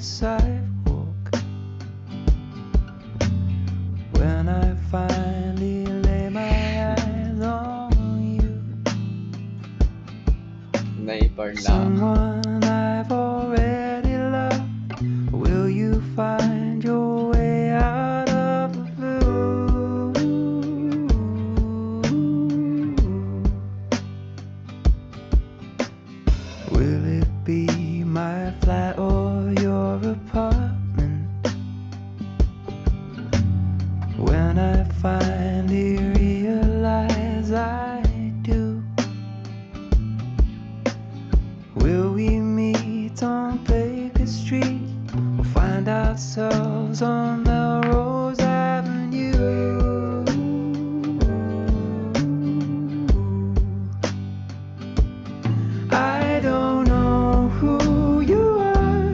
sidewalk. When I finally lay my eyes on you, नहीं पढ़ना someone I've already loved, will you find your way out of the blue? Will it be my flat or your apartment? When I finally realize I do, will we meet on Baker Street or find ourselves on Melrose Avenue? I don't know who you are,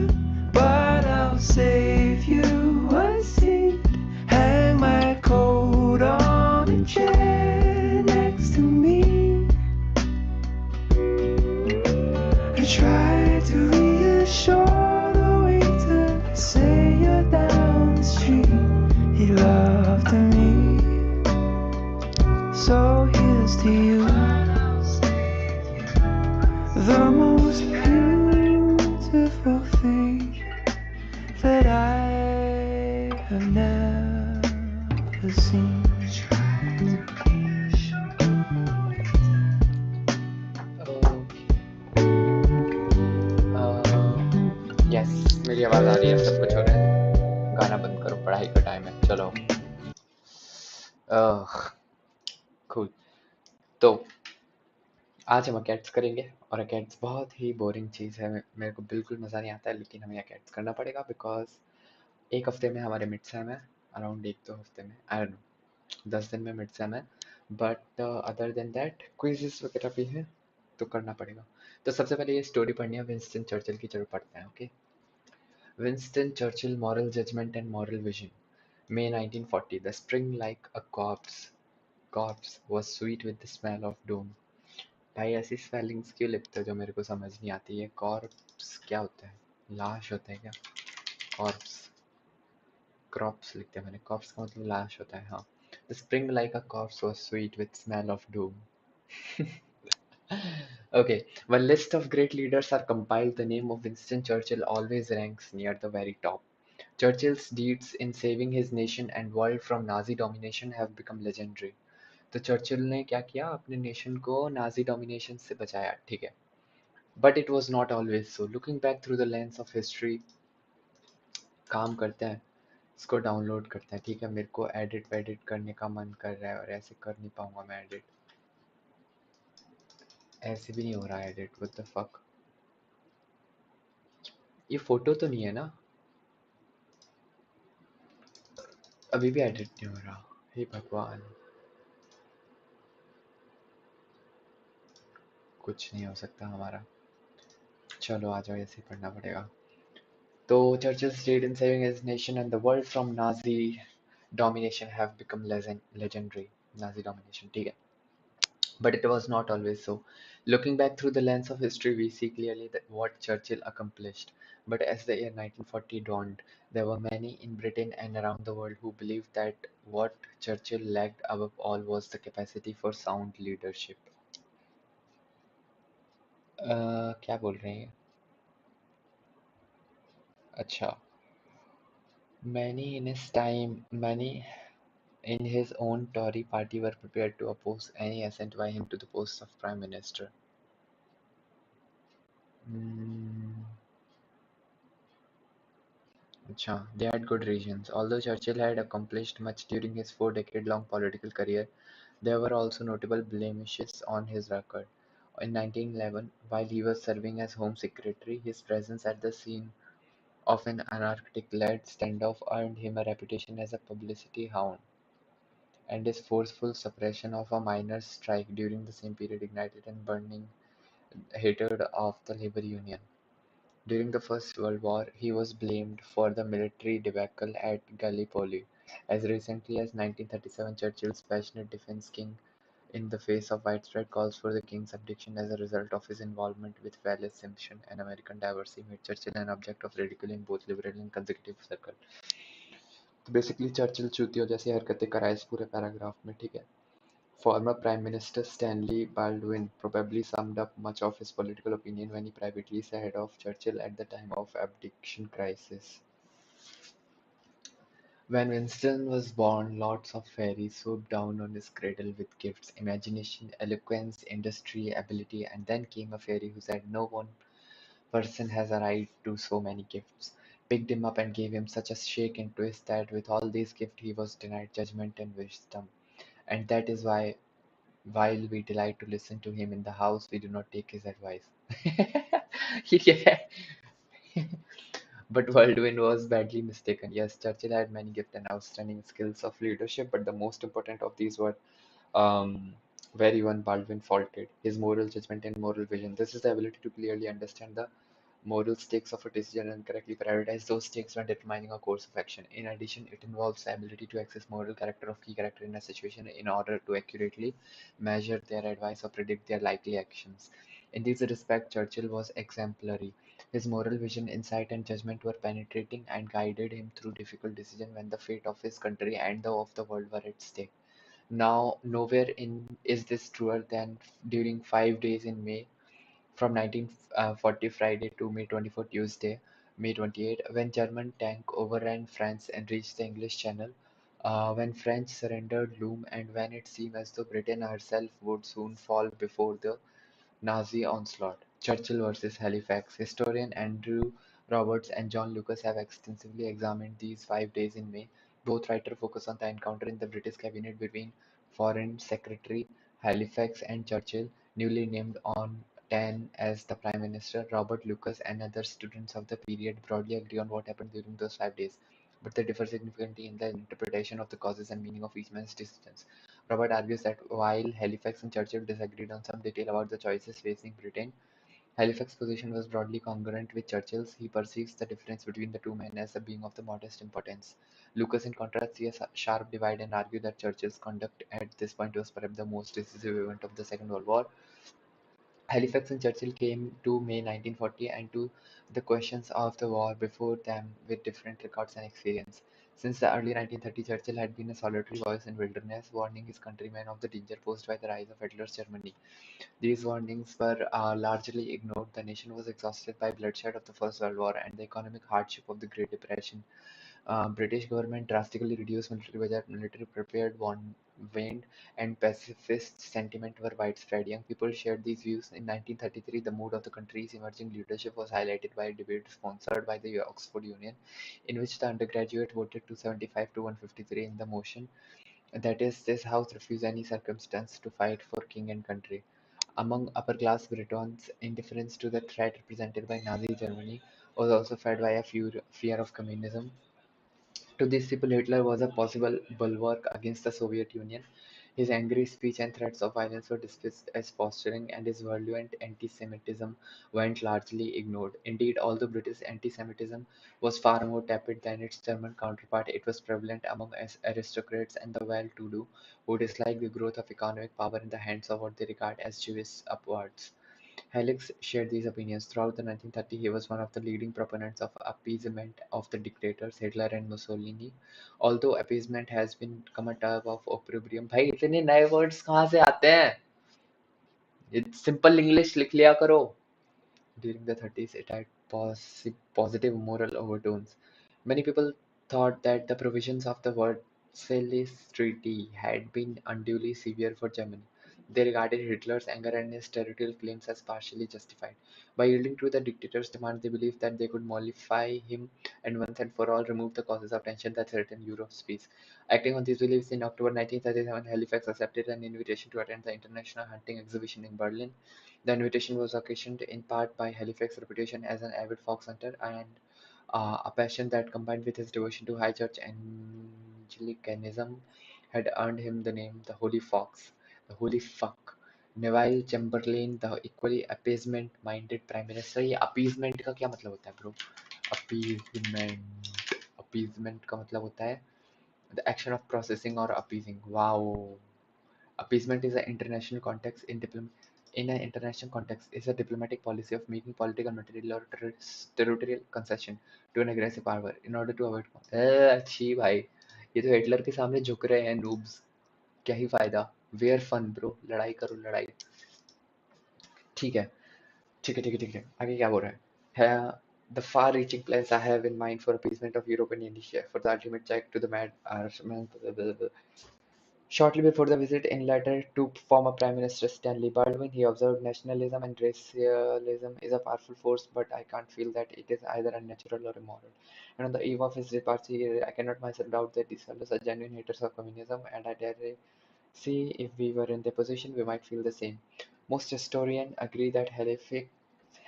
but I'll save you a seat. Hang my coat on a chair next to me. I try to reassure the waiter, say you're down the street. He loved me, so here's to you, the most beautiful thing that I have never seen. Yes मेरी आवाज आ रही है, सब कुछ हो रहा है। गाना बंद करो, पढ़ाई का टाइम है, चलो। कूल। तो आज हम अकेट्स करेंगे और अकेट्स बहुत ही बोरिंग चीज़ है, मेरे को बिल्कुल मज़ा नहीं आता है, लेकिन हमें अकेट्स करना पड़ेगा बिकॉज एक हफ्ते में हमारे मिड सेम है, अराउंड 1-2 हफ्ते में, आई डोंट नो, 10 दिन में मिड सेम है, but other than that quizzes वगैरह भी हैं, तो करना पड़ेगा। तो सबसे पहले ये स्टोरी पढ़नी है विंस्टन चर्चिल की, चलो पढ़ते हैं। Okay, Winston Churchill Moral Judgment and Moral Vision, May 1940. The spring like a corpse was sweet with the smell of doom. भाई ऐसी स्पेलिंग्स क्यों लिखते हो जो मेरे को समझ नहीं आती है? कॉर्प्स क्या होता है? लाश होता है क्या? कॉर्प्स, क्रॉप्स लिखते हैं मैंने, कॉर्प्स का मतलब लाश होता है। हाँ, The spring like a corpse was sweet with smell of doom. Okay, when list of great leaders are compiled, the name of Winston Churchill always ranks near the very top. Churchill's deeds in saving his nation and world from Nazi domination have become legendary. तो Churchill ने क्या किया? अपने nation को Nazi domination से बचाया, ठीक है। But it was not always so. Looking back through the lens of history, काम करते हैं, इसको डाउनलोड करते हैं, ठीक है। मेरे को एडिट वेडिट करने का मन कर रहा है और ऐसे कर नहीं पाऊंगा मैं एडिट, ऐसे भी नहीं हो रहा एडिट, व्हाट द फक। ये फोटो तो नहीं है ना? अभी भी एडिट नहीं हो रहा, हे भगवान, कुछ नहीं हो सकता हमारा। चलो आ जाओ, ऐसे ही पढ़ना पड़ेगा। तो Churchill's deed in saving his nation and the world from Nazi domination have become legendary. Nazi domination, ठीक है। But it was not always so. Looking back through the lens of history, we see clearly that what Churchill accomplished. But as the year 1940 dawned, there were many in Britain and around the world who believed that what Churchill lacked above all was the capacity for sound leadership. क्या बोल रहे हैं? अच्छा, many in his own Tory party were prepared to oppose any ascent by him to the post of Prime Minister. Hmm, they had good reasons. Although Churchill had accomplished much during his 4-decade-long political career, there were also notable blemishes on his record. In 1911, while he was serving as Home Secretary, his presence at the scene of an anarchic-led standoff earned him a reputation as a publicity hound, and his forceful suppression of a miners' strike during the same period ignited a burning hatred of the labor union. During the First World War, he was blamed for the military debacle at Gallipoli. As recently as 1937, Churchill's passionate defense king in the face of widespread calls for the king's abdication as a result of his involvement with Wallis Simpson, an American divorcee, made Churchill an object of ridicule in both liberal and conservative circles. तो basically Churchill चूतियों जैसी हरकतें कराए इस पूरे paragraph में, ठीक है. Former Prime Minister Stanley Baldwin probably summed up much of his political opinion when he privately said of Churchill at the time of abdication crisis. When Winston was born, lots of fairies swooped down on his cradle with gifts, imagination, eloquence, industry, ability, and then came a fairy who said no one person has a right to so many gifts, picked him up and gave him such a shake and twist that with all these gifts he was denied judgment and wisdom. And that is why, while we delight to listen to him in the house, we do not take his advice. Yeah. But Baldwin was badly mistaken. Yes, Churchill had many gifts and outstanding skills of leadership, but the most important of these were um, where even Baldwin faulted his moral judgment and moral vision. This is the ability to clearly understand the moral stakes of a decision and correctly prioritize those stakes when determining a course of action. In addition, it involves the ability to access moral character of key character in a situation in order to accurately measure their advice or predict their likely actions. In this respect, Churchill was exemplary. His moral vision, insight, and judgment were penetrating and guided him through difficult decisions when the fate of his country and the of the world were at stake. Now, nowhere in is this truer than during 5 days in May from 1940 Friday to May 24 Tuesday, May 28, when German tank overran France and reached the English Channel, when French surrendered Loom, and when it seemed as though Britain herself would soon fall before the Nazi onslaught. Churchill versus Halifax. Historian Andrew Roberts and John Lucas have extensively examined these 5 days in May. Both writers focus on the encounter in the British cabinet between Foreign Secretary Halifax and Churchill, newly named on 10 as the Prime Minister. Robert Lucas and other students of the period broadly agree on what happened during those 5 days, but they differ significantly in the interpretation of the causes and meaning of each man's decisions. Robert argues that while Halifax and Churchill disagreed on some detail about the choices facing Britain, Halifax's position was broadly congruent with Churchill's. He perceives the difference between the two men as a being of the modest importance. Lucas, in contrast, sees a sharp divide and argues that Churchill's conduct at this point was perhaps the most decisive event of the Second World War. Halifax and Churchill came to May 1940 and to the questions of the war before them with different records and experience. Since the early 1930s, Churchill had been a solitary voice in wilderness, warning his countrymen of the danger posed by the rise of Hitler's Germany. These warnings were largely ignored. The nation was exhausted by bloodshed of the First World War and the economic hardship of the Great Depression. British government drastically reduced military budget, military prepared waned, and pacifist sentiment were widespread. Young people shared these views. In 1933, the mood of the country's emerging leadership was highlighted by a debate sponsored by the Oxford Union, in which the undergraduate voted 275 to 153 in the motion that is, this house refused any circumstance to fight for king and country. Among upper-class Britons, indifference to the threat represented by Nazi Germany was also fed by a fear of communism. To these people, Hitler was a possible bulwark against the Soviet Union. His angry speech and threats of violence were dismissed as posturing, and his virulent anti-Semitism went largely ignored. Indeed, although British anti-Semitism was far more tepid than its German counterpart, it was prevalent among aristocrats and the well-to-do, who disliked the growth of economic power in the hands of what they regard as Jewish upwards. Helix shared these opinions. Throughout the 1930s, he was one of the leading proponents of appeasement of the dictators Hitler and Mussolini. Although appeasement has become a term of opprobrium. भाई इतने नए words कहाँ से आते हैं? Simple English लिख लिया करो. During the 30s, it had positive moral overtones. Many people thought that the provisions of the Versailles Treaty had been unduly severe for Germany. They regarded Hitler's anger and his territorial claims as partially justified. By yielding to the dictator's demand, they believed that they could mollify him and once and for all remove the causes of tension that threatened Europe's peace. Acting on these beliefs, in October 1937, Halifax accepted an invitation to attend the International Hunting Exhibition in Berlin. The invitation was occasioned in part by Halifax's reputation as an avid fox hunter and a passion that, combined with his devotion to High Church Anglicanism, had earned him the name the Holy Fox, the Holy Fuck. Neville Chamberlain, the equally appeasement-minded Prime Minister. ये appeasement का क्या मतलब होता है, bro? Appeasement. Appeasement का मतलब होता है the action of processing or appeasing. Wow. Appeasement is an international context in an international context is a diplomatic policy of making political, material or territorial concession to an aggressive power in order to avoid अच्छी भाई ये तो Hitler के सामने झुक रहे हैं noobs क्या ही फायदा वेयर फन ब्रो लड़ाई करो लड़ाई ठीक है ठीक है ठीक है ठीक है आगे क्या बोल रहा है the far-reaching plans I have in mind for appeasement of European India for the ultimate check to the mad are shortly before the visit, in letter to former Prime Minister Stanley Baldwin, he observed nationalism and racialism is a powerful force, but I can't feel that it is either unnatural or immoral. And on the eve of his departure, I cannot myself doubt that these fellows are genuine haters of communism, and I dare see if we were in their position, we might feel the same. Most historians agree that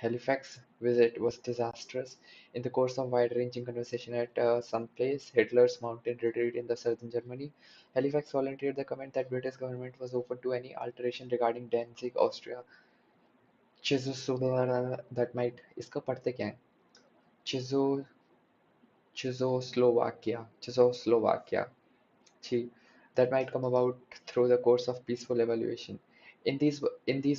Halifax visit was disastrous. In the course of wide-ranging conversation at some place, Hitler's mountain retreat in the southern Germany, Halifax volunteered the comment that British government was open to any alteration regarding Danzig, Austria, Czechoslovakia that might इसको पढ़ते क्या है? Czecho- Czechoslovakia that might come about through the course of peaceful evaluation. In these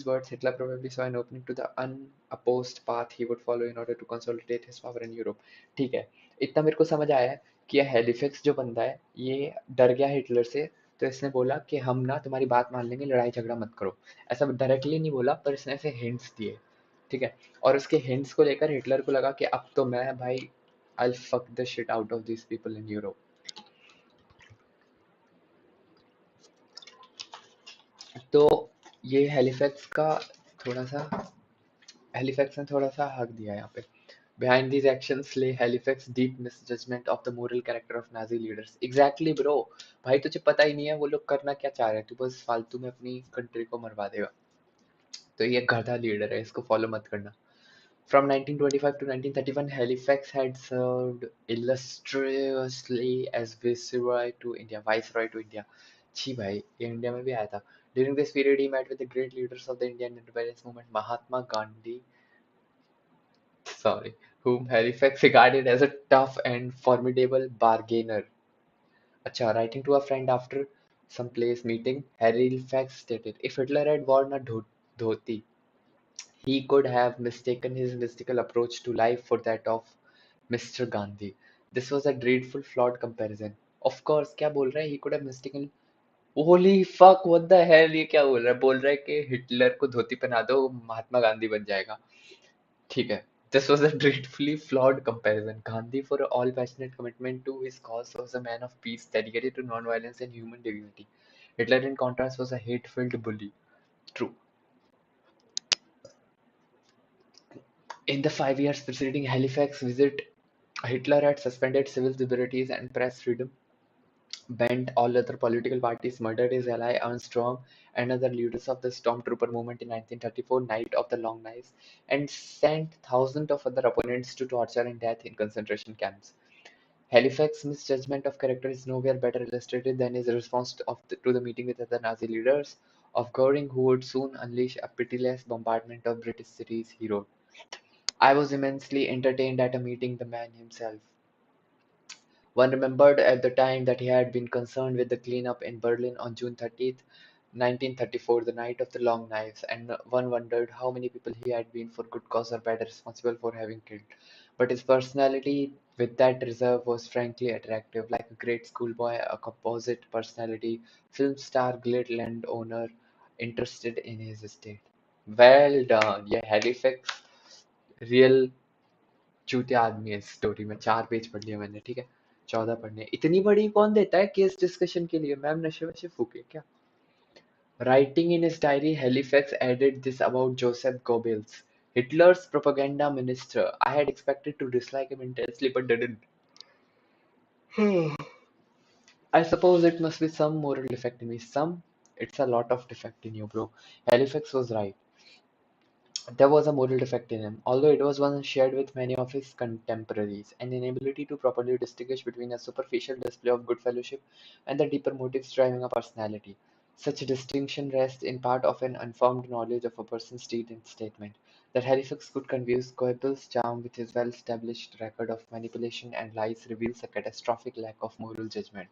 words, Hitler probably saw an opening to the unopposed path he would follow in order to consolidate his power in Europe. ठीक है, इतना मेरे को समझ आया है कि ये हेलिफैक्स जो बंदा है ये डर गया हिटलर से तो इसने बोला कि हम ना तुम्हारी बात मान लेंगे लड़ाई झगड़ा मत करो ऐसा डायरेक्टली नहीं बोला पर इसने ऐसे हिंट्स दिए ठीक है और उसके हिंट्स को लेकर हिटलर को लगा कि अब तो मैं भाई I'll fuck the shit out of these people in Europe. तो ये हेलिफैक्स का थोड़ा सा हेलिफैक्स ने थोड़ा सा हक दिया यहाँ पे Behind these actions lay Halifax's deep misjudgment of the moral character of Nazi leaders. Exactly, bro. भाई तुझे पता ही नहीं है वो लोग करना क्या चाह रहे हैं तू बस फालतू में अपनी कंट्री को मरवा देगा तो ये गधा लीडर है इसको फॉलो मत करना From 1925 to 1931, Halifax had served illustriously as Viceroy to India. छी भाई, ये इंडिया में भी आया था. During this period, he met with the great leaders of the Indian independence movement, Mahatma Gandhi, sorry, whom Halifax regarded as a tough and formidable bargainer. अच्छा, writing to a friend after some place meeting, Halifax stated, if Hitler had worn a dhoti, he could have mistaken his mystical approach to life for that of Mr. Gandhi. This was a dreadful flawed comparison. Of course, क्या बोल रहा है? He could have mistaken. Holy fuck, what the hell? ये क्या बोल रहा है? बोल रहा है कि हिटलर को धोती पहना दो, महात्मा गांधी बन जाएगा. ठीक है. This was a dreadfully flawed comparison. Gandhi, for all passionate commitment to his cause, was a man of peace, dedicated to non-violence and human dignity. Hitler, in contrast, was a hate-filled bully. True. In the 5 years preceding Halifax's visit, Hitler had suspended civil liberties and press freedom, banned all other political parties, murdered his ally Armstrong and other leaders of the Stormtrooper movement in 1934, Night of the Long Knives, and sent thousands of other opponents to torture and death in concentration camps. Halifax's misjudgment of character is nowhere better illustrated than his response to the meeting with other Nazi leaders of Goering, who would soon unleash a pitiless bombardment of British cities, he wrote. I was immensely entertained at a meeting the man himself. One remembered at the time that he had been concerned with the clean-up in Berlin on June 30th, 1934, the night of the Long Knives, and one wondered how many people he had been for good cause or bad responsible for having killed. But his personality with that reserve was frankly attractive, like a great schoolboy, a composite personality, film star, great landowner, interested in his estate. Well done, yeah, Halifax, real चूतिया आदमी है इस story में 4 page पढ़ लिया मैंने ठीक है 14 पढ़ने इतनी बड़ी कौन देता है केस डिस्कशन के लिए मैम नशे वशे फूके क्या Writing in his diary, Halifax added this about Joseph Goebbels, Hitler's propaganda minister. I had expected to dislike him intensely, but didn't. I suppose it must be some moral defect in me. Some? It's a lot of defect in you, bro. Halifax was right. There was a moral defect in him, although it was one shared with many of his contemporaries, an inability to properly distinguish between a superficial display of good fellowship and the deeper motives driving a personality. Such distinction rests in part of an unformed knowledge of a person's deed and statement. That Halifax could confuse Goebbels' charm with his well-established record of manipulation and lies reveals a catastrophic lack of moral judgment.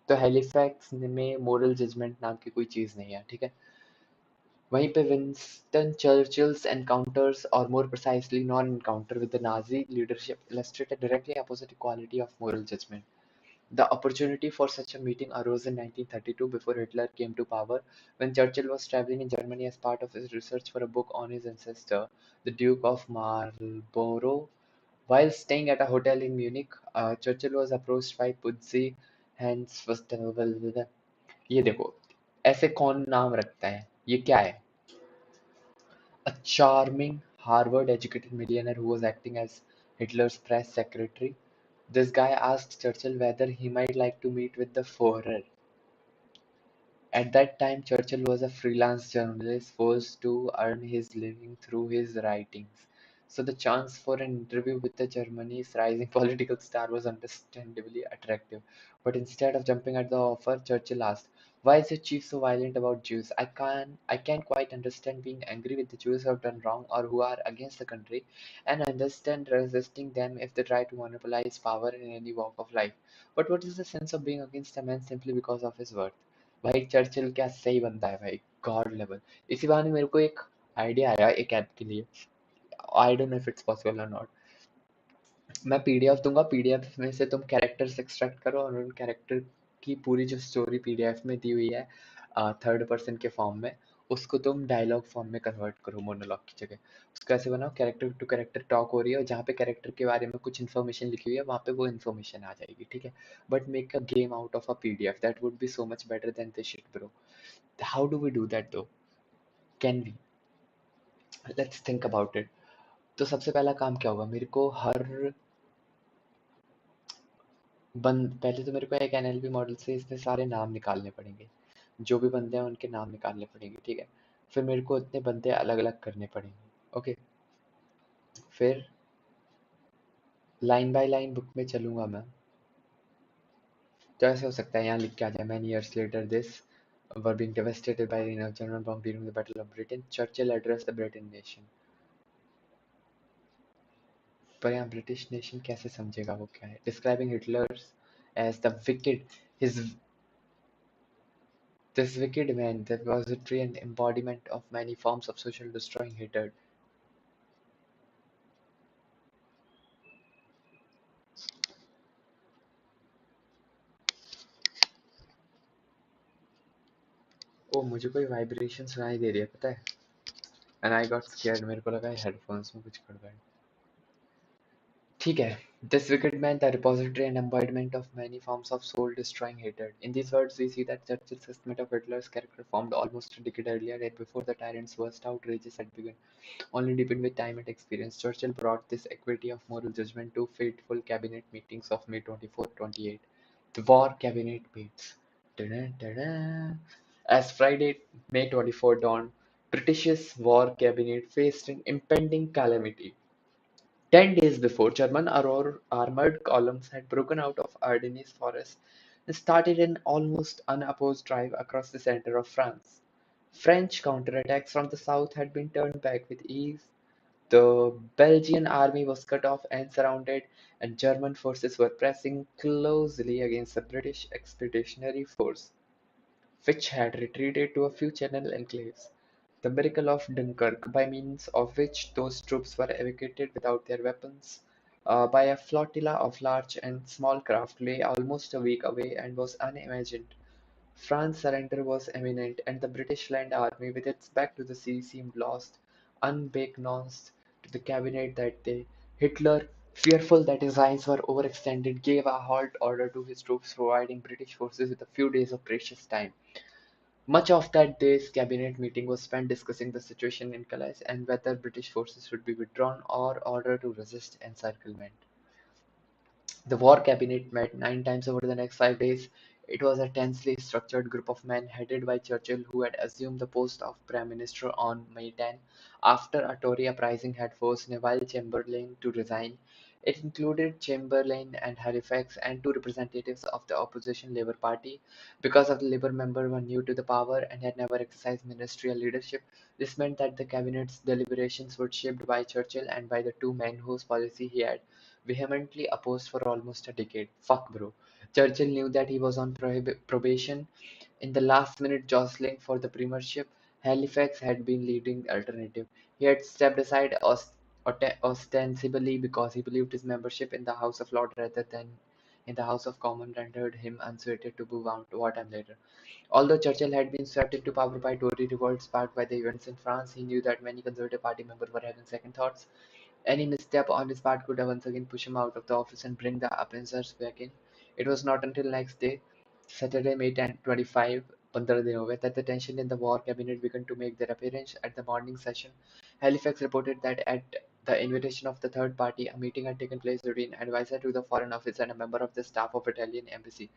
तो Halifax में moral judgement नाम की कोई चीज नहीं है, ठीक है। वहीं पे Winston चर्चिल्स encounters, or more precisely non-encounter with the Nazi leadership, illustrate a directly opposite quality of moral judgment. The opportunity for such a meeting arose in 1932 before Hitler came to power, when Churchill was traveling in Germany as part of his research for a book on his ancestor, the Duke of Marlborough. While staying at a hotel in Munich, Churchill was approached by Pudsey Hans Fustel. ये देखो, ऐसे कौन नाम रखता है? ये क्या है? A charming Harvard-educated millionaire who was acting as Hitler's press secretary. This guy asked Churchill whether he might like to meet with the Führer. At that time, Churchill was a freelance journalist forced to earn his living through his writings. So the chance for an interview with the Germany's rising political star was understandably attractive. But instead of jumping at the offer, Churchill asked, "Why is your chief so violent about Jews? I can't quite understand being angry with the Jews who have done wrong or who are against the country, and understand resisting them if they try to monopolize power in any walk of life. But what is the sense of being against a man simply because of his worth?" भाई Churchill क्या सही बनता है भाई, God level. इसी बहाने मेरे को एक आइडिया आया एक ऐप के लिए। I don't know if it's possible और नॉट। मैं पीडीएफ दूंगा, पीडीएफ में से तुम कैरेक्टर्स एक्सट्रैक्ट करो और उन कैरेक्टर की पूरी जो स्टोरी पीडीएफ में दी हुई है थर्ड पर्सन के फॉर्म में, उसको तुम डायलॉग फॉर्म में कन्वर्ट करो मोनोलॉग की जगह। उसको ऐसे बनाओ, कैरेक्टर टू कैरेक्टर टॉक हो रही है और जहाँ पे कैरेक्टर के बारे में कुछ इन्फॉर्मेशन लिखी हुई है वहाँ पे वो इन्फॉर्मेशन आ जाएगी, ठीक है। But make a game out of a PDF, that would be so much better than this shit bro. How do we do that though? Can we? Let's think about it. तो सबसे पहला काम क्या होगा? मेरे को हर पहले तो मेरे को एक एनएलपी मॉडल से इसमें सारे नाम निकालने पड़ेंगे, जो भी बंदे हैं उनके नाम निकालने पड़ेंगे, ठीक है। फिर मेरे को इतने बंदे अलग अलग करने पड़ेंगे, ओके। फिर लाइन बाय लाइन बुक में चलूंगा मैं। तो ऐसे हो सकता है यहाँ लिख के आ जाए, many years later this were being devastated by the reign of German bomb during the Battle of Britain, Churchill addressed the Britain nation. पर यहाँ ब्रिटिश नेशन कैसे समझेगा वो क्या है? Describing Hitler as the wicked, his this wicked man, the repository and embodiment of many forms of social destroying hatred. ओ मुझे कोई vibration सुनाई दे रही है, पता है? And I got scared, मेरे को लगा हेडफोन्स में कुछ गड़बड़ है। ठीक है। This wicked man, the repository and embodiment of many forms of soul-destroying hatred. In these words, we see that Churchill's estimate of Hitler's character, formed almost a decade earlier, yet before the tyrant's worst outrages had begun, only deepened with time and experience. Churchill brought this equity of moral judgment to fateful cabinet meetings of May 24-28. The war cabinet meets. Da-da-da-da. As Friday, May 24 dawned, British's war cabinet faced an impending calamity. 10 days before, German armored columns had broken out of Ardennes forest and started an almost unopposed drive across the center of France. French counterattacks from the south had been turned back with ease. The Belgian army was cut off and surrounded, and German forces were pressing closely against the British expeditionary force, which had retreated to a few Channel enclaves. The miracle of Dunkirk, by means of which those troops were evacuated without their weapons by a flotilla of large and small craft, lay almost a week away and was unimagined. France's surrender was imminent, and the British Land Army, with its back to the sea, seemed lost, unbeknownst to the cabinet that day. Hitler, fearful that his eyes were overextended, gave a halt order to his troops, providing British forces with a few days of precious time. Much of that day's cabinet meeting was spent discussing the situation in Calais and whether British forces should be withdrawn or ordered to resist encirclement. The war cabinet met 9 times over the next 5 days. It was a tensely structured group of men headed by Churchill, who had assumed the post of Prime Minister on May 10 after a Tory uprising had forced Neville Chamberlain to resign. It included Chamberlain and Halifax and two representatives of the opposition Labour Party. Because of the Labour members were new to the power and had never exercised ministerial leadership, this meant that the cabinet's deliberations were shaped by Churchill and by the two men whose policy he had vehemently opposed for almost a decade. Fuck, bro. Churchill knew that he was on probation. In the last minute jostling for the premiership, Halifax had been leading alternative. He had stepped aside ostensibly because he believed his membership in the House of Lords rather than in the House of Commons rendered him unsuited to move on to wartime later. Although Churchill had been swept into power by Tory revolt sparked by the events in France, he knew that many Conservative Party members were having second thoughts. Any misstep on his part could once again push him out of the office and bring the Upensers back in. It was not until next day, Saturday, May 10, 25, 15 दिन हो गए, that the tension in the war cabinet began to make their appearance at the morning session. Halifax reported that at the invitation of the third party, a meeting had taken place between advisor to the Foreign Office and a member of the staff of Italian embassy.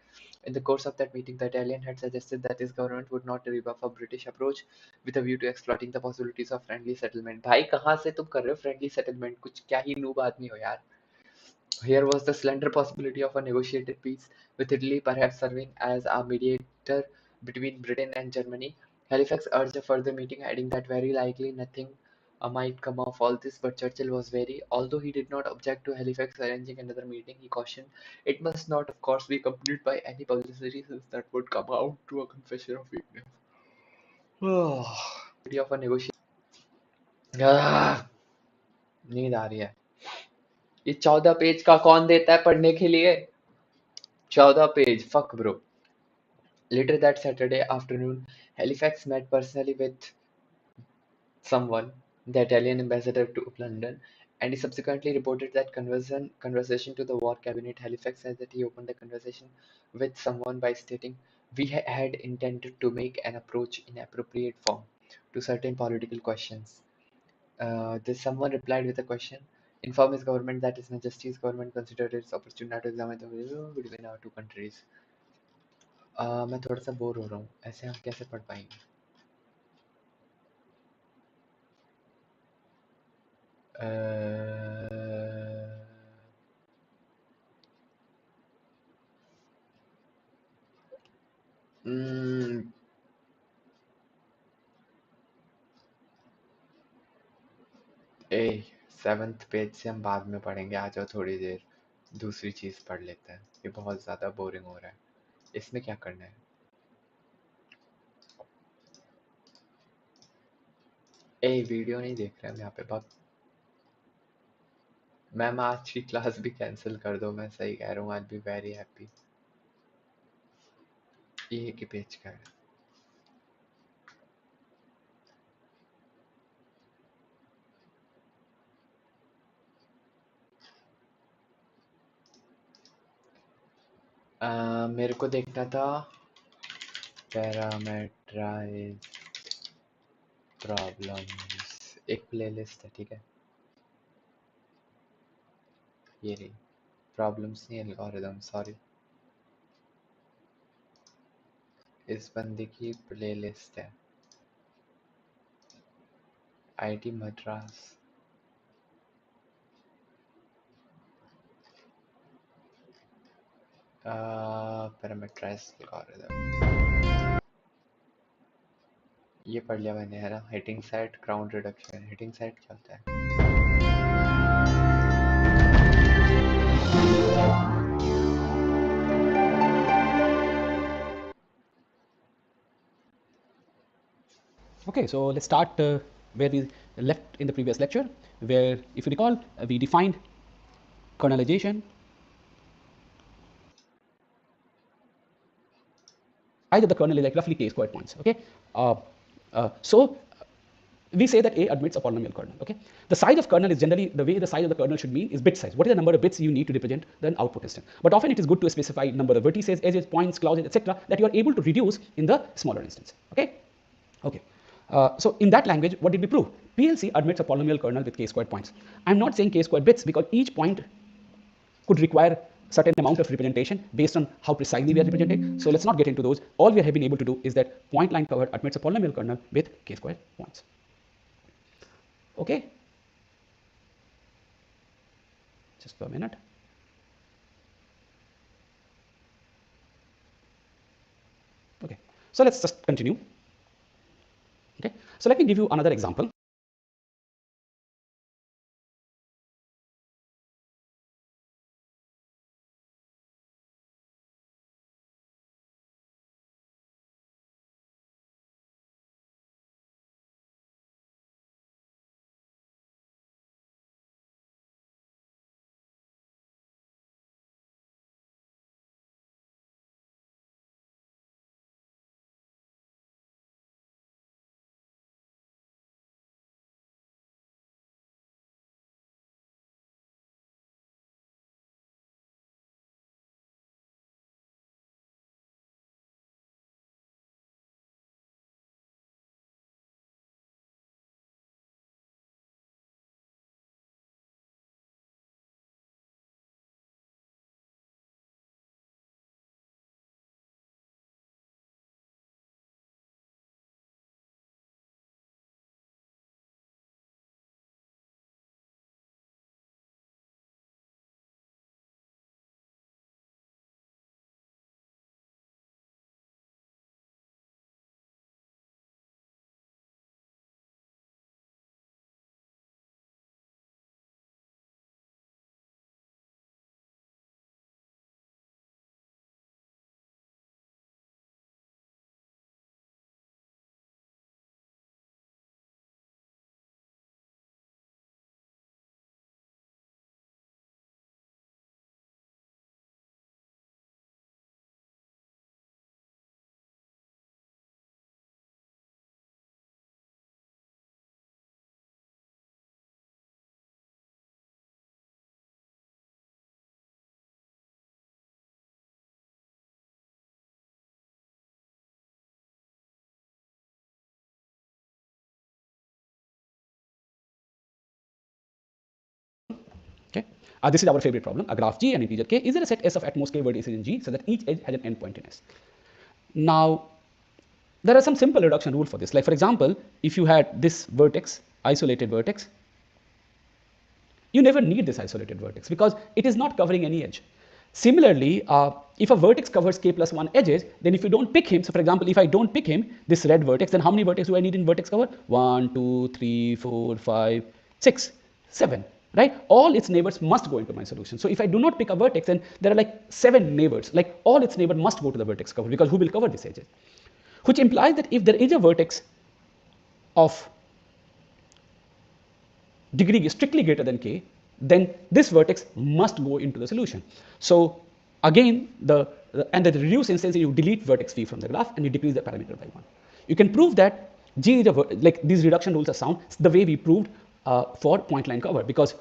In the course of that meeting, the Italian had suggested that his government would not rebuff a British approach with a view to exploiting the possibilities of friendly settlement. भाई कहाँ से तुम कर रहे हो friendly settlement? कुछ क्या ही noob आदमी हो यार. Here was the slender possibility of a negotiated peace, with Italy perhaps serving as a mediator between Britain and Germany. Halifax urged a further meeting, adding that very likely nothing might come of all this, but Churchill was wary. Although he did not object to Halifax arranging another meeting, he cautioned it must not, of course, be accompanied by any publicity, since that would come out to a confession of weakness. Of a negotiation. नींद आ रही है. ये 14 page का कौन देता है पढ़ने के लिए? 14 page, fuck bro. Later that Saturday afternoon, Halifax met personally with someone, the Italian ambassador to London, and he subsequently reported that conversation to the War Cabinet. Halifax said that he opened the conversation with someone by stating, "We had intended to make an approach in appropriate form to certain political questions." This someone replied with a question, "Inform his government that His Majesty's government considered its opportune to examine the relations between our two countries." मैं थोड़ा सा bore हो रहा हूँ, ऐसे हम कैसे पढ़ पाएंगे? ए 7th पेज से हम बाद में पढ़ेंगे, आ जाओ थोड़ी देर दूसरी चीज पढ़ लेते हैं, ये बहुत ज्यादा बोरिंग हो रहा है. इसमें क्या करना है? ए वीडियो नहीं देख रहे हम यहाँ पे. बहुत मैम आज की क्लास भी कैंसिल कर दो, मैं सही कह रहा हूँ, आई बी वेरी हैप्पी. ये के पेज का है. मेरे को देखना था पैरामेट्राइज प्रॉब्लम्स, एक प्लेलिस्ट है, ठीक है. ये रही प्रॉब्लम्स नहीं, एल्गोरिथम, सॉरी. इस बंदे की प्लेलिस्ट है, आईटी मद्रास. पैरामेट्राइज एल्गोरिथम ये पढ़ लिया मैंने, है ना. Hitting set, crown reduction. Hitting set क्या होता है? Okay, so let's start where we left in the previous lecture, where, if you recall, we defined kernelization. Size of the kernel is like roughly k squared points. Okay, so we say that A admits a polynomial kernel. Okay, the size of kernel is generally the way the size of the kernel should be is bit size. What is the number of bits you need to represent the output instance? But often it is good to specify number of vertices, edges, points, clauses, etc. that you are able to reduce in the smaller instance. Okay, okay. So in that language, what did we prove? PLC admits a polynomial kernel with k squared points. I'm not saying k squared bits because each point could require certain amount of representation based on how precisely we are representing. So let's not get into those. All we have been able to do is that point line covered admits a polynomial kernel with k squared points. Okay. Just a minute. Okay. So let's just continue. Okay. So let me give you another example. This is our favorite problem. A graph G and integer k. Is there a set S of at most k vertices in G so that each edge has an endpoint in S? Now, there are some simple reduction rule for this. Like for example, if you had this vertex, isolated vertex, you never need this isolated vertex because it is not covering any edge. Similarly, if a vertex covers k plus 1 edges, then if you don't pick him, so for example, if I don't pick him, this red vertex, then how many vertices do I need in vertex cover? 1, 2, 3, 4, 5, 6, 7, right? All its neighbors must go into my solution. So if I do not pick a vertex, then there are like 7 neighbors, like all its neighbors must go to the vertex cover because who will cover this edges? Which implies that if there is a vertex of degree is strictly greater than k, then this vertex must go into the solution. So again, the reduced instance, you delete vertex v from the graph and you decrease the parameter by 1. You can prove that G is like these reduction rules are sound the way we proved for point line cover, because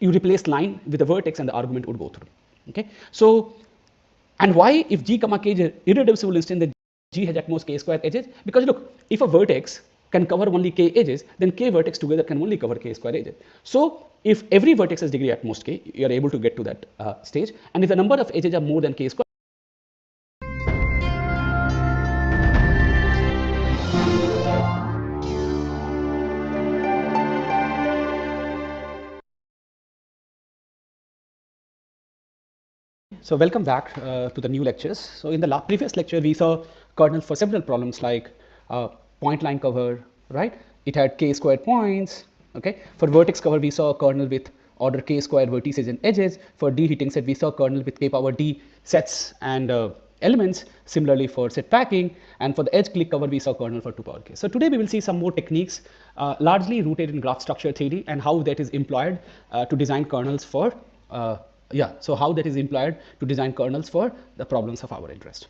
you replace line with a vertex and the argument would go through. Okay, so and why if G comma k is an irreducible instance that G has at most k square edges? Because look, if a vertex can cover only k edges, then k vertex together can only cover k square edges. So if every vertex has degree at most k, you are able to get to that stage. And if the number of edges are more than k square, so welcome back to the new lectures. So in the previous lecture, we saw kernels for several problems like point line cover, right? It had k squared points. Okay, for vertex cover, we saw a kernel with order k squared vertices and edges. For D heating set, we saw a kernel with k power d sets and elements. Similarly for set packing, and for the edge click cover, we saw kernel for 2 power k. So today we will see some more techniques largely rooted in graph structure theory and how that is employed to design kernels for so how that is employed to design kernels for the problems of our interest.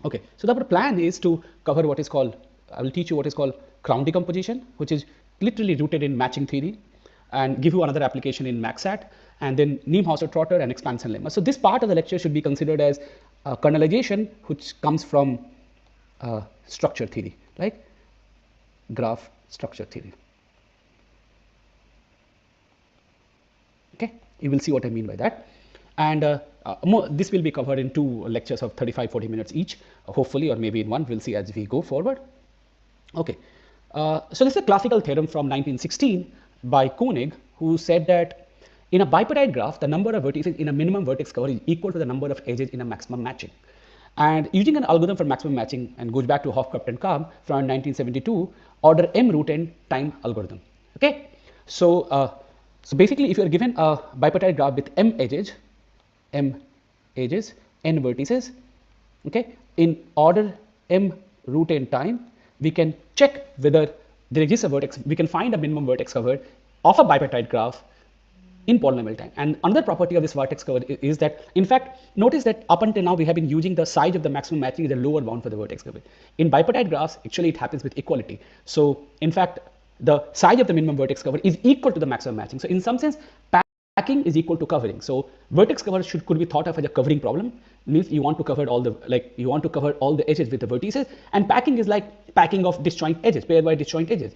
Okay, so our plan is to cover what is called, I will teach you what is called crown decomposition, which is literally rooted in matching theory, and give you another application in MaxSat, and then Niemhauser-Trotter and expansion lemma. So this part of the lecture should be considered as kernelization, which comes from structure theory, like graph structure theory. Okay, you will see what I mean by that. And this will be covered in 2 lectures of 35-40 minutes each, hopefully, or maybe in one. We'll see as we go forward. Okay, so this is a classical theorem from 1916 by Koenig, who said that in a bipetide graph, the number of vertices in a minimum vertex cover is equal to the number of edges in a maximum matching. And using an algorithm for maximum matching, and goes back to Hofkraft and Kamm from 1972, order m root n time algorithm. Okay, so so basically, if you are given a bipetide graph with m edges, n vertices, okay, in order m root n time, we can check whether there exists a vertex. We can find a minimum vertex cover of a bipetide graph in polynomial time. And another property of this vertex cover is that, in fact, notice that up until now we have been using the size of the maximum matching as a lower bound for the vertex cover. In bipetide graphs, actually it happens with equality. So in fact, the size of the minimum vertex cover is equal to the maximum matching. So in some sense, packing is equal to covering. So vertex cover could be thought of as a covering problem. Means you want to cover all the edges with the vertices, and packing is like packing of disjoint edges, pairwise disjoint edges.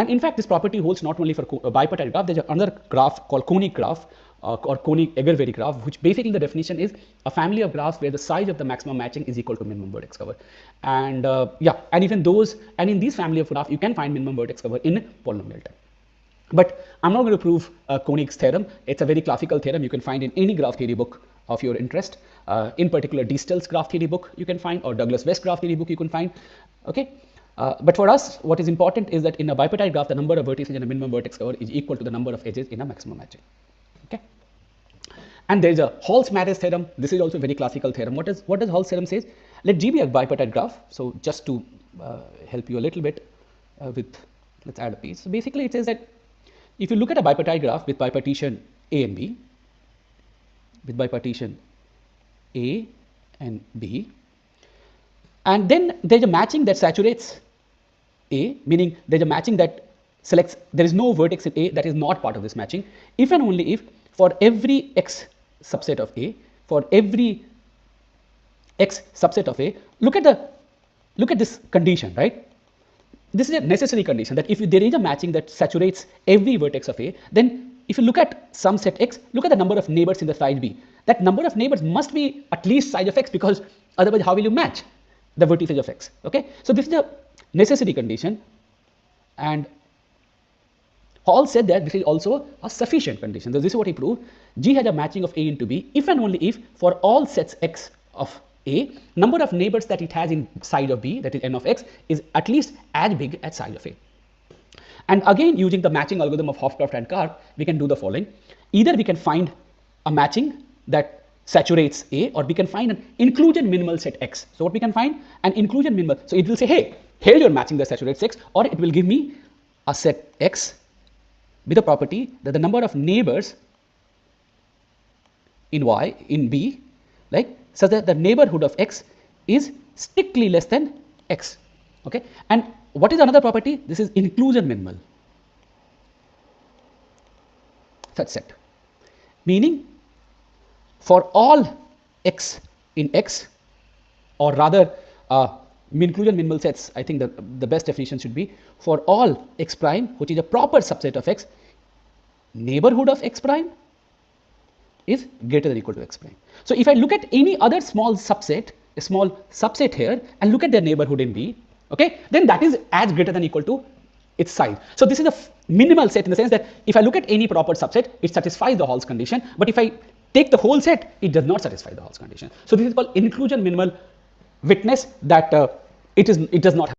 And in fact, this property holds not only for a bipartite graph. There's another graph called conic graph or conic Egervary graph, which basically the definition is a family of graphs where the size of the maximum matching is equal to minimum vertex cover. And and even those, and in these family of graphs, you can find minimum vertex cover in polynomial time. But I'm not going to prove Koenig's theorem. It's a very classical theorem you can find in any graph theory book of your interest. In particular, Diestel's graph theory book you can find, or Douglas West graph theory book you can find. Okay. But for us, what is important is that in a bipartite graph, the number of vertices in a minimum vertex cover is equal to the number of edges in a maximum matching. Okay. And there is a Hall's-Maris theorem. This is also a very classical theorem. What does Hall's theorem says? Let G be a bipartite graph. So just to help you a little bit let's add a piece. So basically, it says that if you look at a bipartite graph with bipartition A and B, and then there's a matching that saturates A, meaning there's a matching that selects, there is no vertex in A that is not part of this matching, if and only if for every X subset of A, for every X subset of A, look at this condition, right? This is a necessary condition that if there is a matching that saturates every vertex of A, then if you look at some set X, look at the number of neighbors in the side B. That number of neighbors must be at least size of X, because otherwise how will you match the vertices of X? Okay, so this is a necessary condition, and Hall said that this is also a sufficient condition. So this is what he proved. G has a matching of A into B if and only if for all sets X of A, number of neighbors that it has in side of B, that is n of X, is at least as big as side of A. And again, using the matching algorithm of Hofcraft and Karp, we can do the following. Either we can find a matching that saturates A, or we can find an inclusion minimal set X. So what we can find? An inclusion minimal. So it will say, hey, here you're matching that saturates X, or it will give me a set X with a property that the number of neighbors in B, like, such that the neighborhood of X is strictly less than X. Okay, and what is another property? This is inclusion minimal such set, meaning for all X in X, or rather inclusion minimal sets, I think the best definition should be for all X prime, which is a proper subset of X, neighborhood of X prime is greater than or equal to X prime. So if I look at any other small subset, a small subset here, and look at their neighborhood in B, okay, then that is as greater than or equal to its size. So this is a minimal set in the sense that if I look at any proper subset, it satisfies the Hall's condition, but if I take the whole set, it does not satisfy the Hall's condition. So this is called inclusion minimal witness that it does not have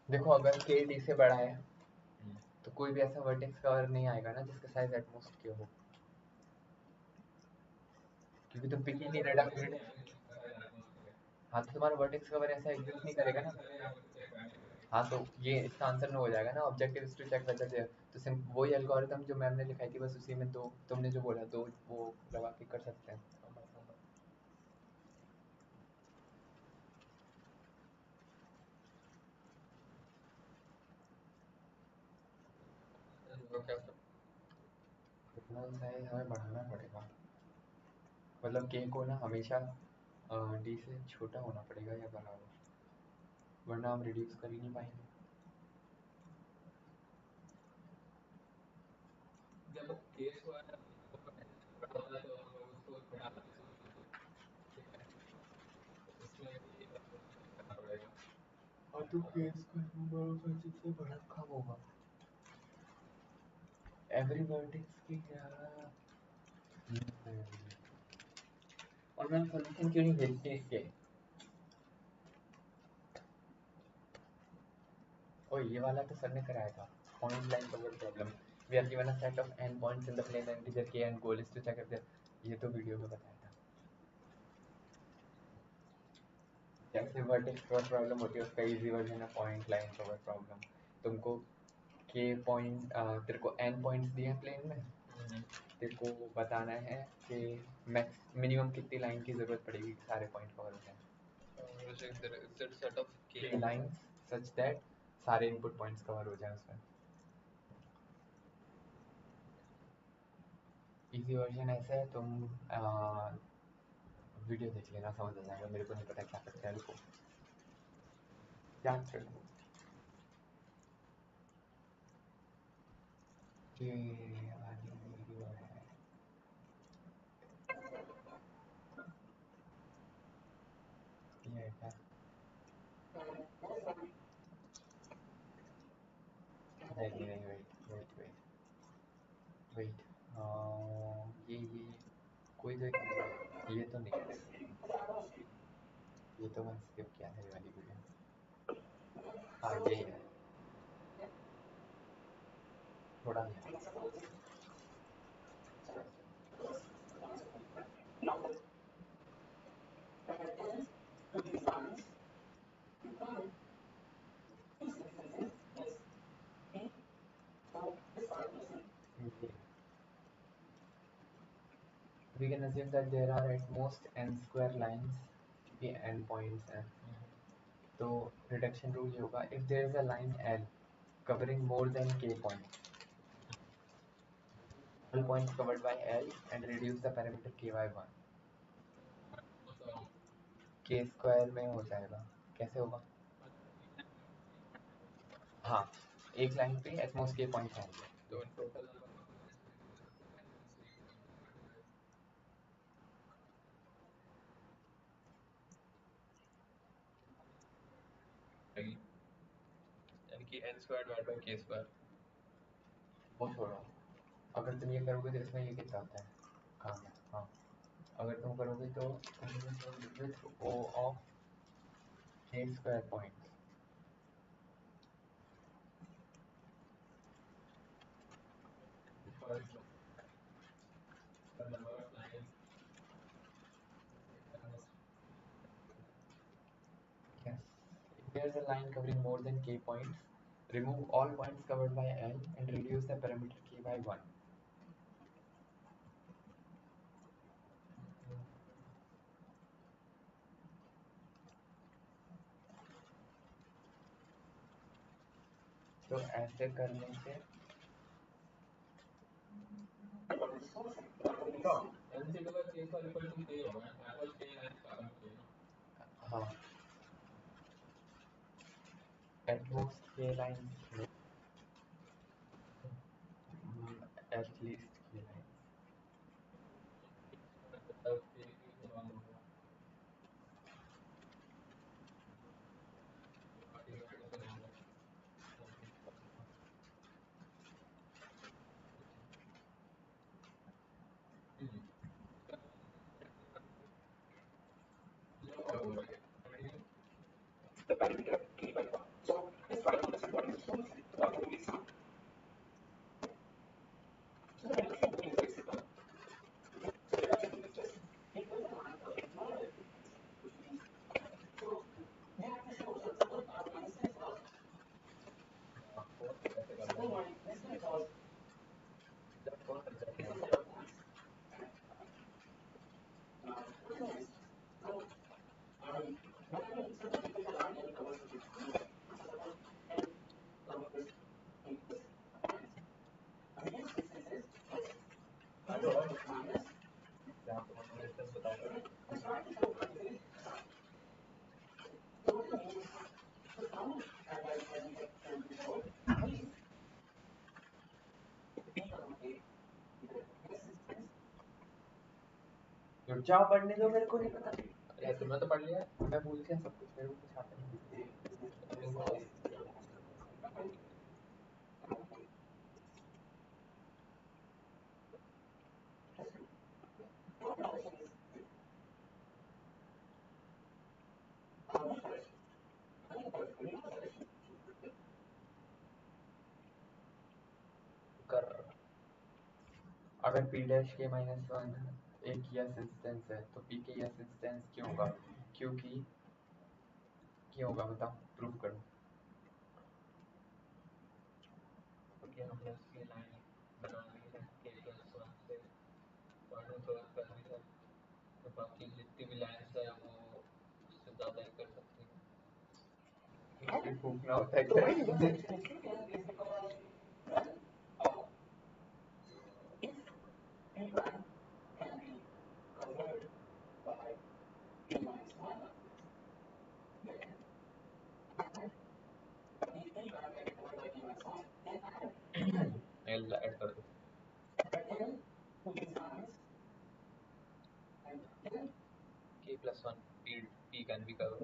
देखो अगर के D से बड़ा है तो कोई भी ऐसा वर्टेक्स कवर नहीं आएगा ना जिसका साइज एटमोस्ट के हो, क्योंकि तुम पिक ही नहीं रेडा। हाँ तो तुम्हारा वर्टेक्स कवर ऐसा एग्जिस्ट नहीं करेगा ना। हाँ तो ये इसका आंसर नो हो जाएगा ना, objective is to check whether there, तो सिम वही एल्गोरिथम जो मैम ने लिखाई थी बस उसी में दो तुमने जो बोला दो वो लगा के कर सकते हैं। सिग्नल साइज हमें बढ़ाना पड़ेगा, मतलब के को ना हमेशा डी से छोटा होना पड़ेगा या बराबर, वरना हम रिड्यूस कर ही नहीं पाएंगे। और तो के स्क्वायर बराबर जिससे बड़ा कब होगा एवरी वर्टेक्स की क्या। और मैम सोल्यूशन क्यों नहीं भेजते इसके। ओ ये वाला तो सर ने कराया था, point line cover problem, we are given a set of n points in the plane and integer k and goal is to check if ये तो वीडियो में बताया था। जैसे वर्टेक्स कवर प्रॉब्लम होती है उसका इजी वर्जन है पॉइंट लाइन कवर प्रॉब्लम। तुमको k पॉइंट तेरे को n पॉइंट्स दिए हैं प्लेन में, तेरे को बताना है कि मैक्स मिनिमम कितनी लाइन की जरूरत पड़ेगी कि सारे पॉइंट कवर हो जाए। Set of k lines such that सारे इनपुट पॉइंट्स कवर हो जाए उसमें। इजी वर्जन ऐसा है, तुम वीडियो देख लेना समझ आ जाएगा, मेरे को नहीं पता क्या करते हैं रुको याद कर लो। ये वाली वीडियो है, ये है क्या, नहीं नहीं वेट वेट वेट वेट, ये कोई तो ये तो नहीं है, ये तो मैंने स्किप किया था ये वाली वीडियो। हाँ यही है, थोड़ा नहीं। We can assume that there are at most n square lines क्योंकि n points हैं, तो रिडक्शन रूल ये होगा if there is a line L covering more than k points, all points covered by L and reduce the parameter k by 1, k square में हो जाएगा। कैसे होगा, हाँ एक लाइन पे एट मोस्ट k पॉइंट्स आएंगे, वो छोड़ो। अगर तुम ये करोगे तो इसमें ये कितना होता है, कहाँ गया, हाँ अगर तुम करोगे तो with O of k square point, yes, if there is a line covering more than k points, remove all points covered by L and reduce the parameter k by 1। तो ऐसे करने से हाँ at most k lines at least k lines। रुक जाओ, पढ़ने दो, मेरे को नहीं पता। अरे तुमने तो पढ़ लिया, मैं भूल गया सब कुछ, मेरे को कुछ आता नहीं। कर अगर p डैश के माइनस वन एक यस इंस्टेंस है तो p के यस इंस्टेंस क्यों होगा? क्योंकि क्यों होगा बताओ, प्रूव करो। क्योंकि हमने उसकी लाइन बना ली है k प्लस वन से पॉइंट कवर कर ली है, तो बाकी जितनी भी लाइन्स है वो उससे ज़्यादा ही कर सकती है। फूकना होता है एल ऐड कर दो k plus one p can be cover.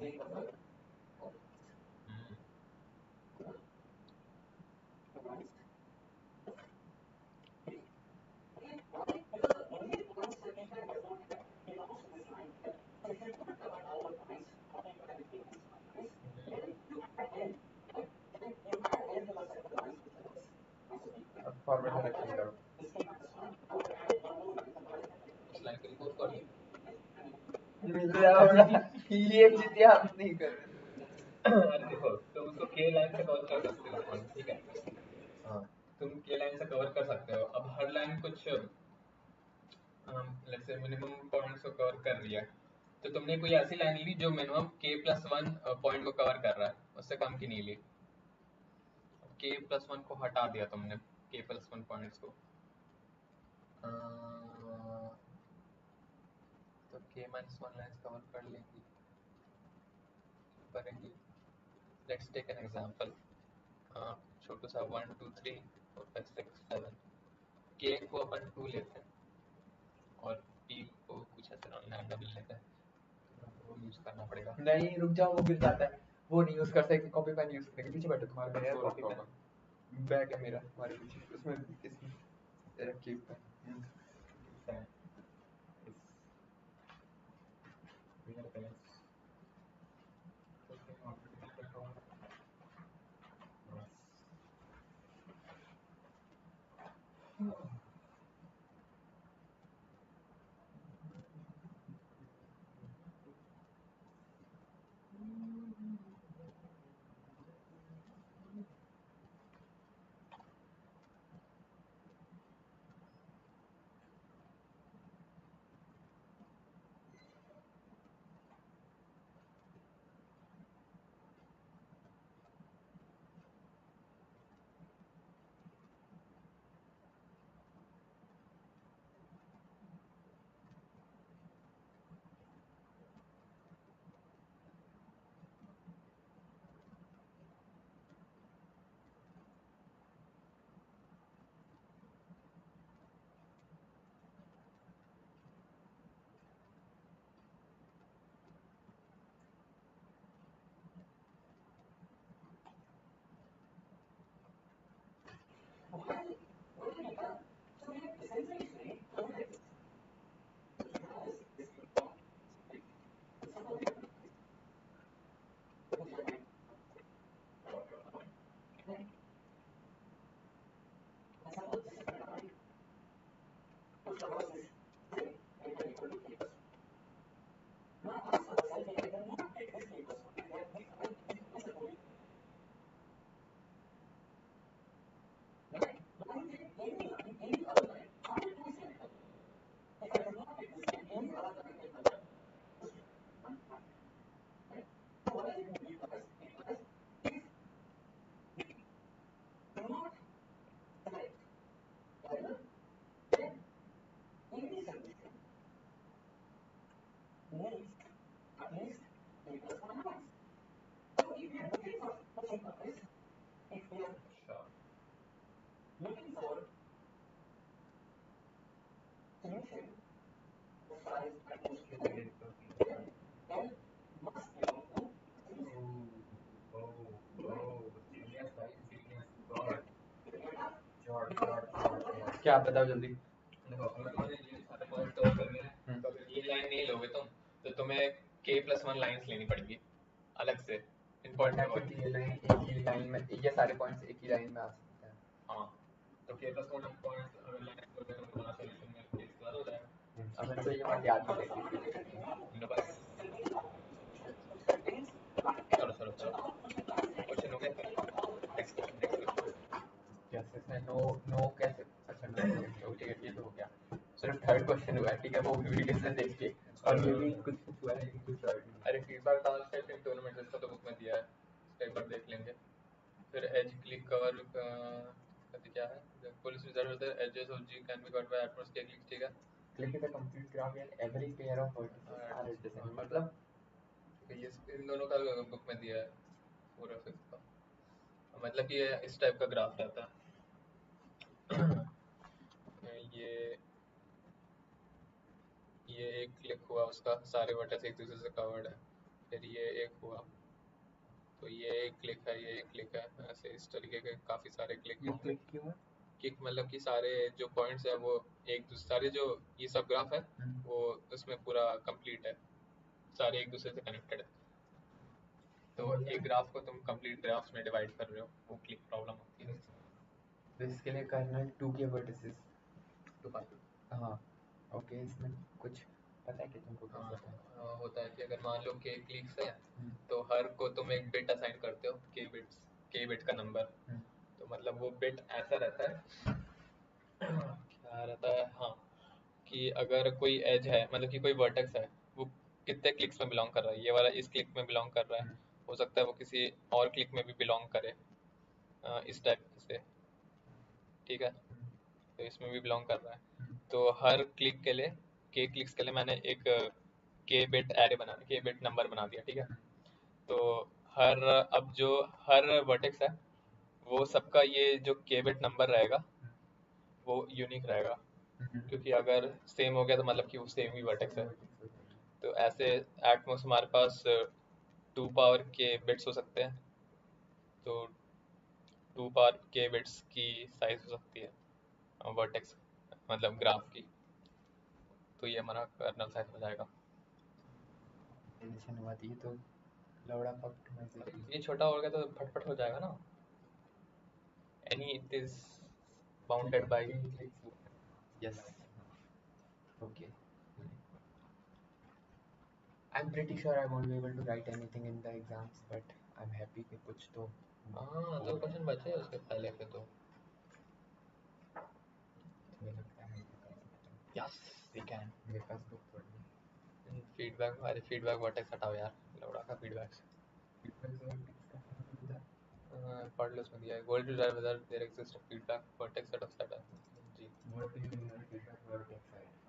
Format correction करो। इस लाइन को रिमूव कर दो। ये चीजें हम नहीं कर रहे। अरे देखो तुम उसको k लाइन से कवर कर सकते हो पॉइंट, ठीक है। हाँ, तुम k लाइन से कवर कर सकते हो। अब हर लाइन कुछ लेट्स से मिनिमम पॉइंट्स को कवर कर रही है, तो तुमने कोई ऐसी लाइन ली जो minimum k plus one point को कवर कर रहा है, उससे कम की नहीं ली। k प्लस वन को हटा दिया तुमने, k प्लस वन पॉइंट्स को, तो k minus one lines cover कर लेंगी, करेंगी। लेट्स टेक एन एग्जांपल, छोटू सा 1 2 3 4 5 6 7, k को अपन 2 लेते हैं और p को कुछ ऐसे रैंडम लेते हैं, वो यूज करना पड़ेगा। नहीं रुक जाओ, वो गिर जाता है, वो नहीं यूज कर सकते। कॉपी पेन यूज करेंगे। पीछे बैठो, तुम्हारे पास मेरा कॉपी कॉपी पेन बैग है मेरा तुम्हारे पीछे, उसमें इसमें रखिए पेन। पेन मेरा पेन अच्छा क्या बताओ जल्दी। देखो अगर मैंने ये सारे पॉइंट कवर कर लिए हैं, तो अगर ये लाइन नहीं लोगे तुम तो तुम्हें k+1 लाइंस लेनी पड़ेगी अलग से इन पॉइंट है में। कि ये लाइन एक ही लाइन में, ये सारे पॉइंट्स एक ही लाइन में आ सकते हैं। हाँ तो k+1 पॉइंट अगर लाइन लोगे तो तुम्हारा सोल्यूशन में k स्क्वायर हो जाएगा। अब मेरे को ये बात याद नहीं रहती। नो बात। चलो चलो चलो क्वेश्चन हो गया फिर नेक्स्ट क्वेश्चन। कैसे इसमें नो नो कैसे, अच्छा नो कैसे, ओके ये तो हो गया। सिर्फ थर्ड क्वेश्चन हुआ है, ठीक है, वो वीडियो से देख के, और ये भी कुछ कुछ हुआ है लेकिन कुछ हुआ नहीं। अरे फीडबैक डाल सकते हैं टूर्नामेंट इसका तो बुक में दिया है, इसका एक बार देख लेंगे। फिर एज क्लिक कवर क्या है, police reserve edges of G can be covered by at most k clique, ठीक है। Clique the complete graph and every pair of vertices are adjacent, मतलब तो ये इन दोनों का बुक में दिया है पूरा फिफ्थ का, मतलब कि ये इस टाइप का ग्राफ रहता है। ये एक क्लिक हुआ उसका, सारे वर्टेक्स एक दूसरे से कवर्ड है। फिर ये एक हुआ तो ये एक क्लिक है, ये एक क्लिक है, ऐसे इस तरीके के काफ़ी सारे क्लिक ये होंगे। क्लिक क्यों है? क्लिक मतलब कि सारे जो पॉइंट्स है वो एक दूसरे, सारे जो ये सब ग्राफ है वो उसमें पूरा कंप्लीट है, सारे एक दूसरे से कनेक्टेड है। तो एक ग्राफ को तुम कंप्लीट ग्राफ्स में डिवाइड कर रहे हो, वो क्लिक प्रॉब्लम होती है। तो इसके लिए करना है 2 के वर्टिसेस। तो बात हाँ ओके, इसमें कुछ पता है कि तुमको कैसे हाँ, होता है? होता है कि अगर मान लो के क्लिक्स है तो हर को तुम एक बिट असाइन करते हो, के बिट का नंबर। तो मतलब वो बिट ऐसा रहता है क्या रहता है, हाँ, कि अगर कोई एज है मतलब कि कोई वर्टेक्स है, वो कितने क्लिक्स में बिलोंग कर रहा है, ये वाला इस क्लिक में बिलोंग कर रहा है, हो सकता है वो किसी और क्लिक में भी बिलोंग करे, इस टाइप से, ठीक है। तो इसमें भी बिलोंग कर रहा है, तो हर क्लिक के लिए, के क्लिक्स के लिए मैंने एक के बिट नंबर बना दिया, ठीक है। तो हर अब जो हर वर्टेक्स है वो सबका ये जो के बिट नंबर रहेगा वो यूनिक रहेगा, क्योंकि अगर सेम हो गया तो मतलब कि वो सेम ही वर्टेक्स है। तो ऐसे एटमॉस हमारे पास 2 पावर के बिट्स हो सकते हैं, तो 2 पावर के बिट्स की साइज हो सकती है वर्टेक्स मतलब ग्राफ की, तो ये हमारा कर्नल साइज हो जाएगा। एडिशन हुआ थी तो लौड़ा पक्ट में से ये छोटा हो गया तो फटफट हो जाएगा ना, any it is bounded by. Yes okay. I'm pretty sure I won't be able to write anything in the exams, but I'm happy कि कुछ तो हाँ तो क्वेश्चन बचे हैं उसके पहले के, तो मुझे लगता है मैं कर सकता हूँ। Yes we can. मेरे पास बुक पढ़नी फीडबैक, अरे फीडबैक वर्टेक्स हटाओ यार, लौड़ा का फीडबैक पढ़ लो, उसमें दिया है goal desired whether there exist feedback vertex at of set जी।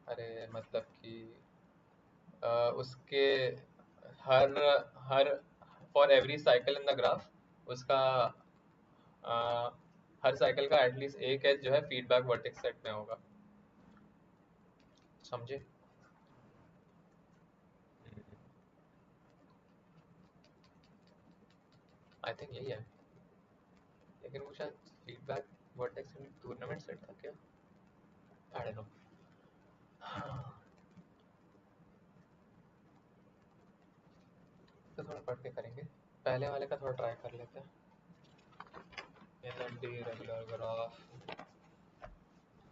अरे मतलब कि उसके हर हर for every cycle in the graph उसका अ, हर साइकिल का एटलीस्ट एक एज जो है फीडबैक वर्टेक्स सेट में होगा, समझे। आई थिंक यही है, लेकिन वो शायद फीडबैक वर्टेक्स टूर्नामेंट सेट था क्या, आई डोंट नो। तो थोड़ा पढ़ के करेंगे, पहले वाले का थोड़ा ट्राई कर लेते हैं। एनएमडी रेगुलर ग्राफ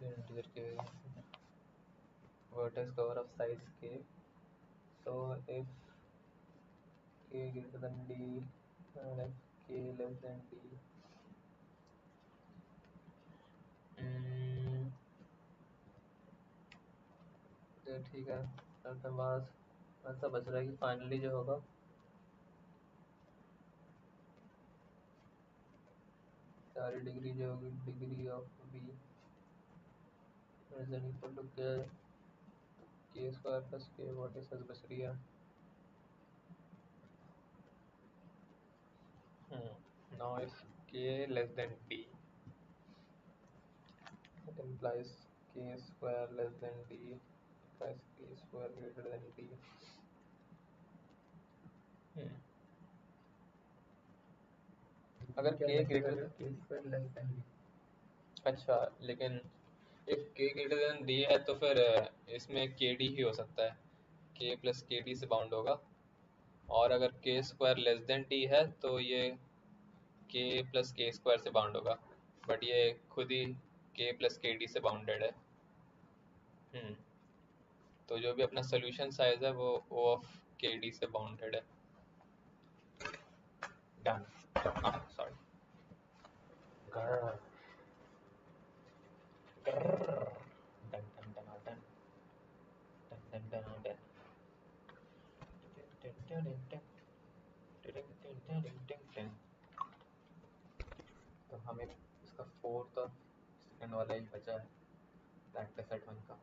इंटीजर के वर्टेक्स कवर ऑफ साइज के, so if k greater than d and if k less than d, तो ठीक है। अपने पास ऐसा बच रहा है कि फाइनली जो होगा सारी डिग्री जो होगी degree of B is equal to k k square plus k vertices बच रही है. Now if k less than d, it implies k square less than d implies k square greater than d. अगर k greater k square less than d. अच्छा, लेकिन if k greater than d है तो फिर इसमें kd ही हो सकता है, k plus kd से बाउंड होगा. और अगर k square less than d है तो ये k प्लस k स्क्वायर से बाउंड होगा, बट ये खुद ही k प्लस kd से बाउंडेड है. तो जो भी अपना सोल्यूशन साइज है वो O ऑफ kd से बाउंडेड है. Done. Sorry. Done done done done done done done done. तो हमें इसका फोर्थ और सेकंड वाला ही बचा है, प्रैक्टिस सेट 1 का.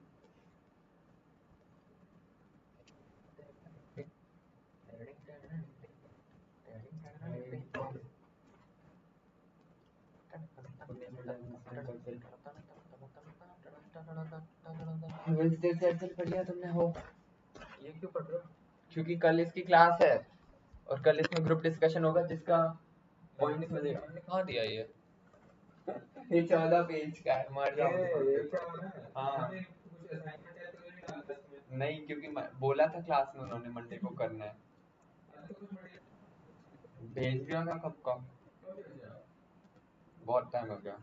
चल पढ़ लिया तुमने हो? ये क्यों पढ़ रहे हो? क्योंकि कल इसकी क्लास है और कल इसमें ग्रुप डिस्कशन होगा जिसका पॉइंट्स मिलेगा. हमने कहाँ दिया ये? ये 14 पेज का है, मार जाओ. हाँ नहीं, क्योंकि बोला था क्लास में उन्होंने मंडे को करना है. भेज दिया था कब का, बहुत टाइम हो गया.